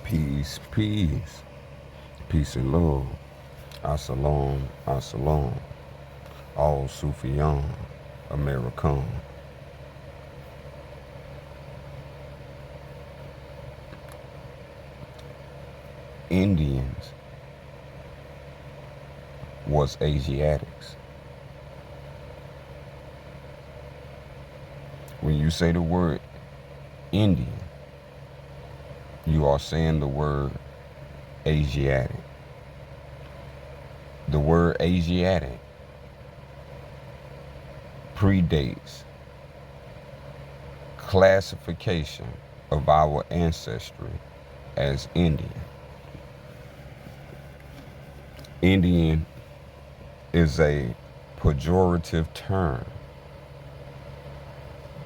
Peace, peace, peace and love. Assalam, assalam. All Sufiyan, American. Indians was Asiatics. When you say the word Indian, you are saying the word Asiatic. The word Asiatic predates classification of our ancestry as Indian. Indian is a pejorative term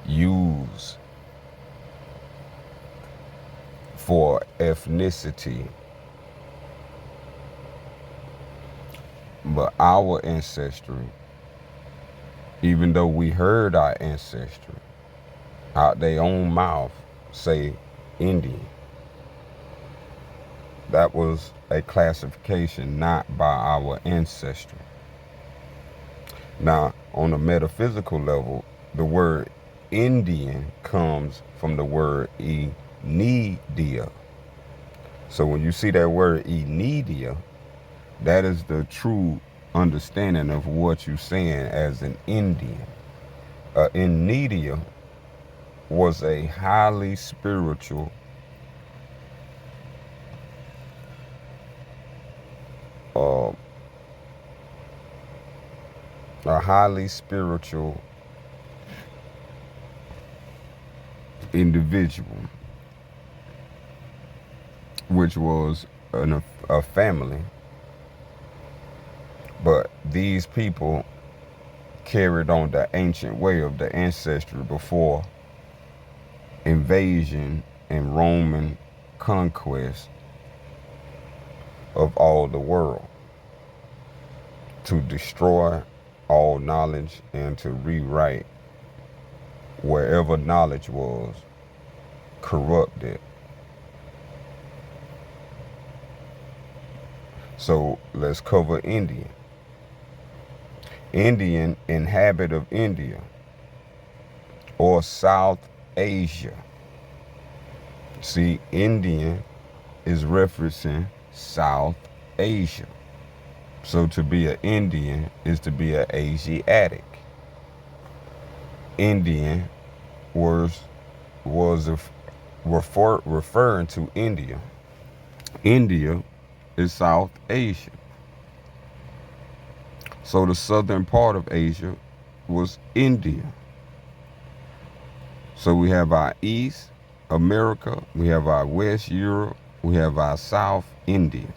used for ethnicity, but our ancestry, even though we heard our ancestry out their own mouth say Indian, that was a classification not by our ancestry. Now, on a metaphysical level, the word Indian comes from the word Enidia. So when you see that word Enidia, that is the true understanding of what you're saying as an Indian. Enidia was a highly spiritual individual, which was a family, but these people carried on the ancient way of the ancestry before invasion and Roman conquest of all the world, to destroy all knowledge and to rewrite wherever knowledge was corrupted. So let's cover Indian. Indian, inhabit of India or South Asia. See, Indian is referencing South Asia. So to be an Indian is to be an Asiatic. Indian was referring to India. India is South Asia. So the southern part of Asia was India. So we have our East America, we have our West Europe, we have our South India.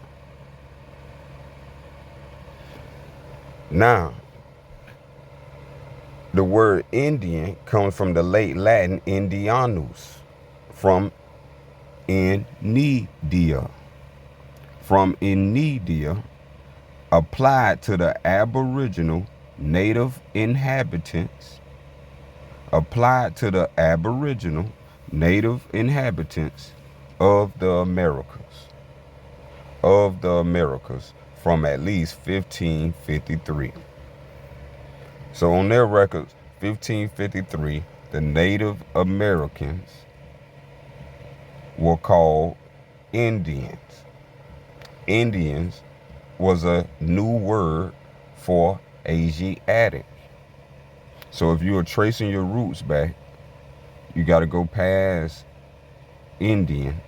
Now, the word Indian comes from the late Latin Indianus, from Enidia. From Enidia, applied to the Aboriginal native inhabitants, of the Americas from at least 1553. So on their records, 1553, the Native Americans were called Indians. Indians was a new word for Asiatic. So if you are tracing your roots back, you got to go past Indian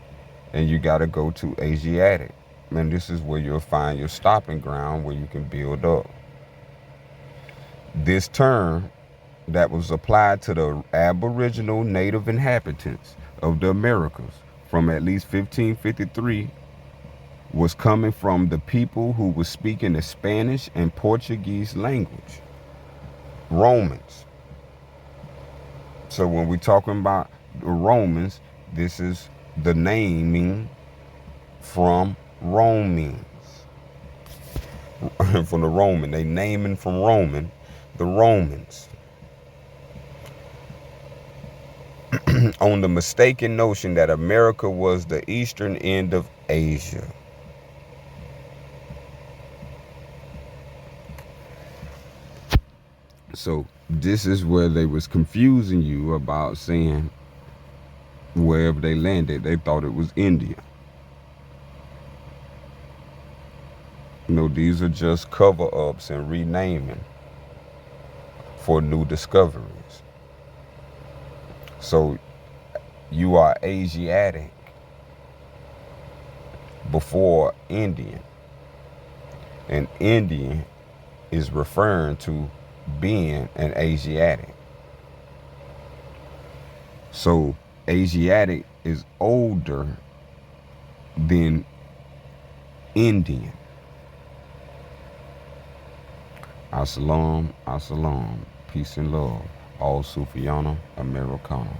and you got to go to Asiatic. And this is where you'll find your stopping ground where you can build up. This term that was applied to the Aboriginal native inhabitants of the Americas from at least 1553 was coming from the people who were speaking the Spanish and Portuguese language, Romans. So when we're talking about the Romans, this is the naming from Romans. From the Roman, they naming from Roman, the Romans. on the mistaken notion that America was the eastern end of Asia. So this is where they was confusing you about saying wherever they landed, they thought it was India. These are just cover-ups and renaming for new discoveries. So you are Asiatic before Indian. And Indian is referring to being an Asiatic. So Asiatic is older than Indian. Assalam, assalam. Peace and love. All Sufiana Americana.